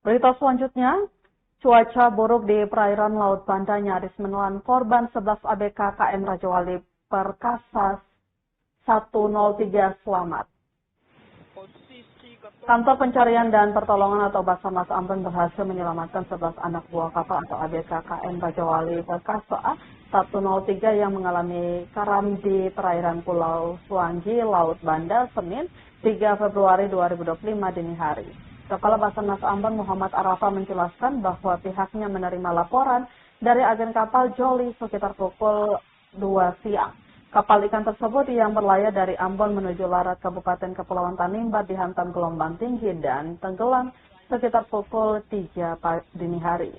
Berita selanjutnya, cuaca buruk di perairan Laut Banda nyaris menelan korban 11 ABK KM Rajawali Perkasa 103 selamat. Kantor Pencarian dan Pertolongan atau Basarnas Ambon berhasil menyelamatkan 11 anak buah kapal atau ABK KM Rajawali Perkasa 103 yang mengalami karam di perairan Pulau Suanggi, Laut Banda, Senin 3 Februari 2025 dini hari. Kepala Basarnas Ambon Muhammad Arafa menjelaskan bahwa pihaknya menerima laporan dari agen kapal Joli sekitar pukul 2 siang. Kapal ikan tersebut yang berlayar dari Ambon menuju Larat Kabupaten Kepulauan Tanimbar dihantam gelombang tinggi dan tenggelam sekitar pukul 3 dini hari.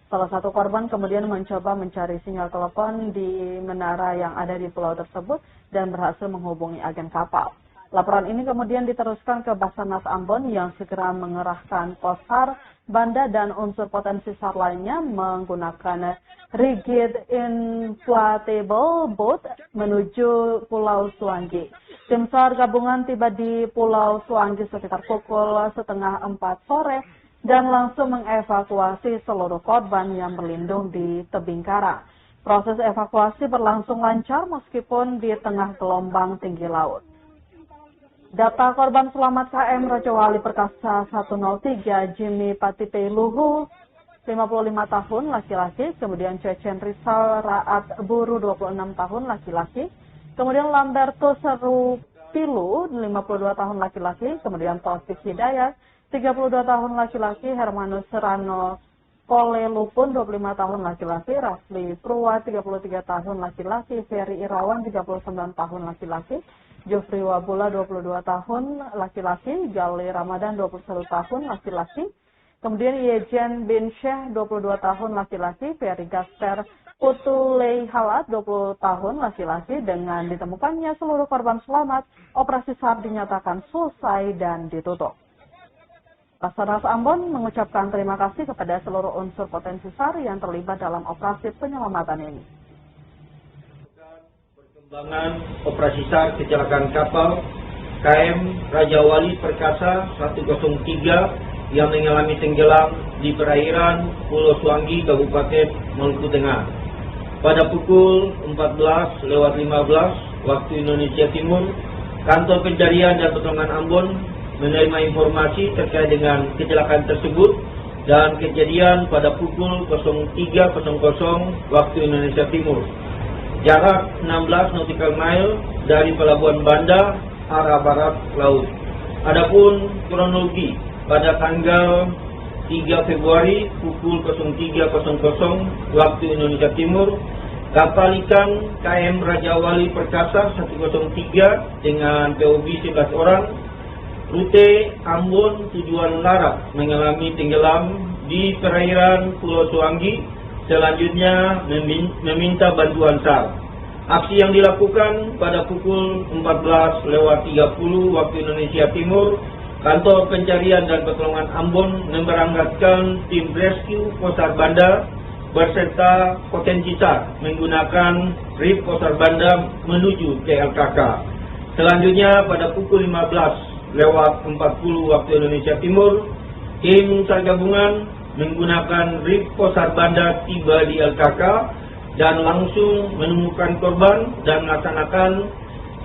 Salah satu korban kemudian mencoba mencari sinyal telepon di menara yang ada di pulau tersebut dan berhasil menghubungi agen kapal. Laporan ini kemudian diteruskan ke Basarnas Ambon yang segera mengerahkan pos SAR Banda dan unsur potensi SAR lainnya menggunakan rigid inflatable boat menuju Pulau Suanggi. Tim SAR gabungan tiba di Pulau Suanggi sekitar pukul 3:30 sore dan langsung mengevakuasi seluruh korban yang berlindung di tebing karang. Proses evakuasi berlangsung lancar meskipun di tengah gelombang tinggi laut. Data korban selamat KM Rajawali Perkasa 103 Jimmy Patipe Luhu 55 tahun laki-laki, kemudian Cecen Rizal Raat Buru 26 tahun laki-laki, kemudian Lamberto Serupilu 52 tahun laki-laki, kemudian Taufik Hidayat 32 tahun laki-laki, Hermanus Serano Kole Lupun 25 tahun laki-laki, Rafli Purwa 33 tahun laki-laki, Ferry Irawan 39 tahun laki-laki, Jofri Wabula 22 tahun laki-laki, Gali Ramadan 21 tahun laki-laki, kemudian Yejen bin Syekh 22 tahun laki-laki, Ferry Gasper Putulei Halat 20 tahun laki-laki. Dengan ditemukannya seluruh korban selamat, operasi SAR dinyatakan selesai dan ditutup. Basarnas Ambon mengucapkan terima kasih kepada seluruh unsur potensi SAR yang terlibat dalam operasi penyelamatan ini. Perkembangan operasi SAR kecelakaan kapal KM Rajawali Perkasa 103 yang mengalami tenggelam di perairan Pulau Suanggi, Kabupaten Maluku Tengah. Pada pukul 14:15 waktu Indonesia Timur, Kantor Pencarian dan Pertolongan Ambon menerima informasi terkait dengan kecelakaan tersebut dan kejadian pada pukul 03.00 waktu Indonesia Timur. Jarak 16 nautical mile dari Pelabuhan Banda, arah barat laut. Adapun kronologi, pada tanggal 3 Februari pukul 03.00 waktu Indonesia Timur, kapal ikan KM Rajawali Perkasa 103 dengan POB 11 orang, rute Ambon tujuan Larat mengalami tenggelam di perairan Pulau Suanggi. Selanjutnya meminta bantuan SAR. Aksi yang dilakukan pada pukul 14:30 waktu Indonesia Timur, Kantor Pencarian dan Pertolongan Ambon memberangkatkan tim rescue Posar Banda berserta potensi SAR menggunakan RIP Posar Banda menuju ke LKK. Selanjutnya pada pukul 15:40 waktu Indonesia Timur, tim SAR gabungan menggunakan RIP Posar Banda tiba di LKK dan langsung menemukan korban dan melaksanakan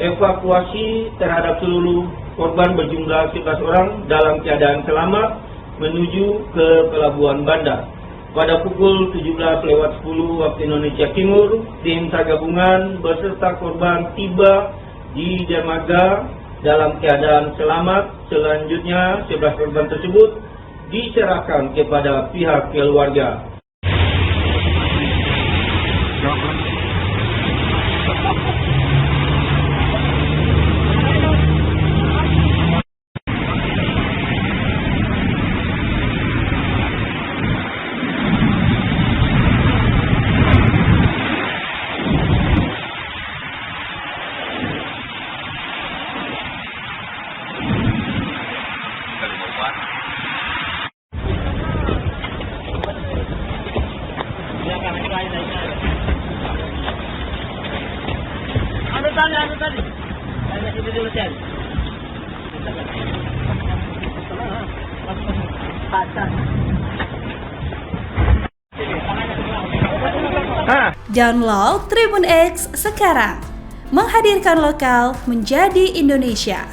evakuasi terhadap seluruh korban berjumlah 11 orang dalam keadaan selamat menuju ke Pelabuhan Banda. Pada pukul 17:10 waktu Indonesia Timur, tim SAR gabungan beserta korban tiba di dermaga dalam keadaan selamat. Selanjutnya 11 korban tersebut diserahkan kepada pihak keluarga. Ano tadi? Ada di dulu sen. Pasan. Download Tribun X sekarang. Menghadirkan lokal menjadi Indonesia.